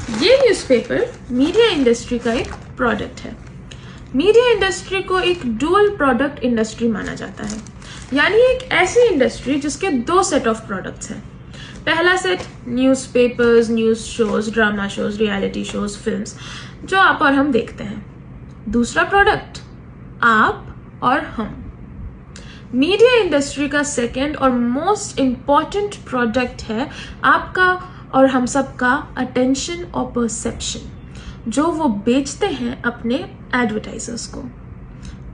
ये newspaper media industry का एक प्रोडक्ट है। मीडिया इंडस्ट्री को एक डुअल प्रोडक्ट इंडस्ट्री माना जाता है, यानी एक ऐसी इंडस्ट्री जिसके दो सेट ऑफ प्रोडक्ट्स हैं। पहला set newspapers, news shows, drama shows, reality shows, films जो आप और हम देखते हैं। दूसरा प्रोडक्ट आप और हम। मीडिया इंडस्ट्री का सेकेंड और मोस्ट इम्पॉर्टेंट प्रोडक्ट है आपका और हम सब का अटेंशन और परसेप्शन, जो वो बेचते हैं अपने एडवर्टाइजर्स को।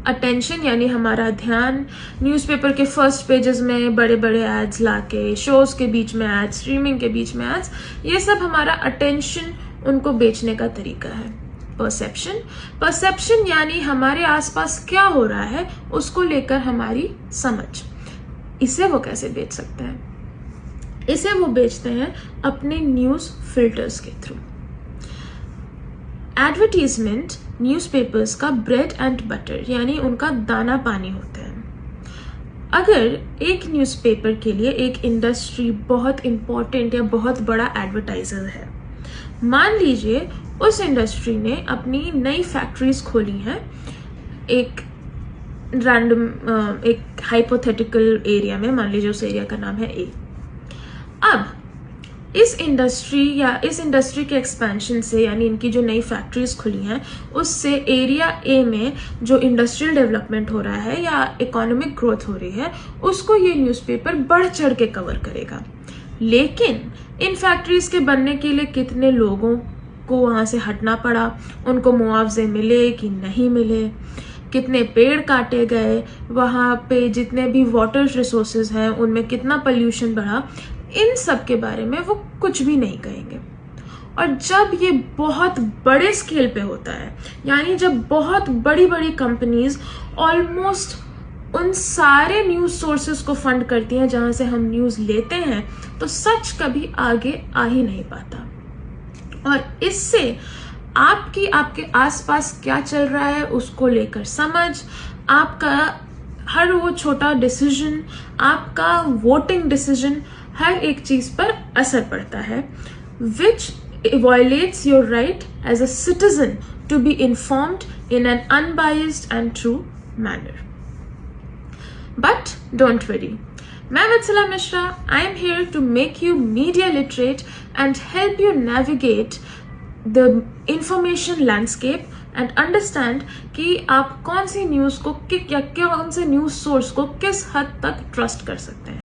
अटेंशन यानी हमारा ध्यान, न्यूज़पेपर के फर्स्ट पेजेस में बड़े बड़े एड्स लाके, शोज के बीच में एड्स, स्ट्रीमिंग के बीच में एड्स, ये सब हमारा अटेंशन उनको बेचने का तरीका है। परसेप्शन यानी हमारे आसपास क्या हो रहा है उसको लेकर हमारी समझ। इसे वो कैसे बेच सकते हैं? इसे वो बेचते हैं अपने न्यूज़ फिल्टर्स के थ्रू। एडवर्टीजमेंट न्यूज़पेपर्स का ब्रेड एंड बटर यानी उनका दाना पानी होते हैं। अगर एक न्यूज़पेपर के लिए एक इंडस्ट्री बहुत इम्पोर्टेंट या बहुत बड़ा एडवर्टाइजर है, मान लीजिए उस इंडस्ट्री ने अपनी नई फैक्ट्रीज खोली हैं एक रैंडम एक हाइपोथेटिकल एरिया में, मान लीजिए उस एरिया का नाम है ए। अब इस इंडस्ट्री के एक्सपेंशन से, यानी इनकी जो नई फैक्ट्रीज खुली हैं, उससे एरिया ए में जो इंडस्ट्रियल डेवलपमेंट हो रहा है या इकोनॉमिक ग्रोथ हो रही है, उसको ये न्यूज़पेपर बढ़ चढ़ के कवर करेगा। लेकिन इन फैक्ट्रीज के बनने के लिए कितने लोगों को वहाँ से हटना पड़ा, उनको मुआवजे मिले कि नहीं मिले, कितने पेड़ काटे गए, वहाँ पे जितने भी वाटर रिसोर्सेज हैं उनमें कितना पोल्यूशन बढ़ा, इन सब के बारे में वो कुछ भी नहीं कहेंगे। और जब ये बहुत बड़े स्केल पे होता है, यानी जब बहुत बड़ी बड़ी कंपनीज ऑलमोस्ट उन सारे न्यूज़ सोर्सेज को फंड करती हैं जहाँ से हम न्यूज़ लेते हैं, तो सच कभी आगे आ ही नहीं पाता। और इससे आपके आसपास क्या चल रहा है उसको लेकर समझ, आपका हर वो छोटा डिसीजन, आपका वोटिंग डिसीजन, हर एक चीज पर असर पड़ता है, which violates your right as a citizen to be informed in an unbiased and true manner. But don't worry, मैं वत्सला Mishra, I am here to make you media literate and help you navigate the information landscape and understand कि आप कौन सी news को या कौन से news source को किस हद तक ट्रस्ट कर सकते हैं।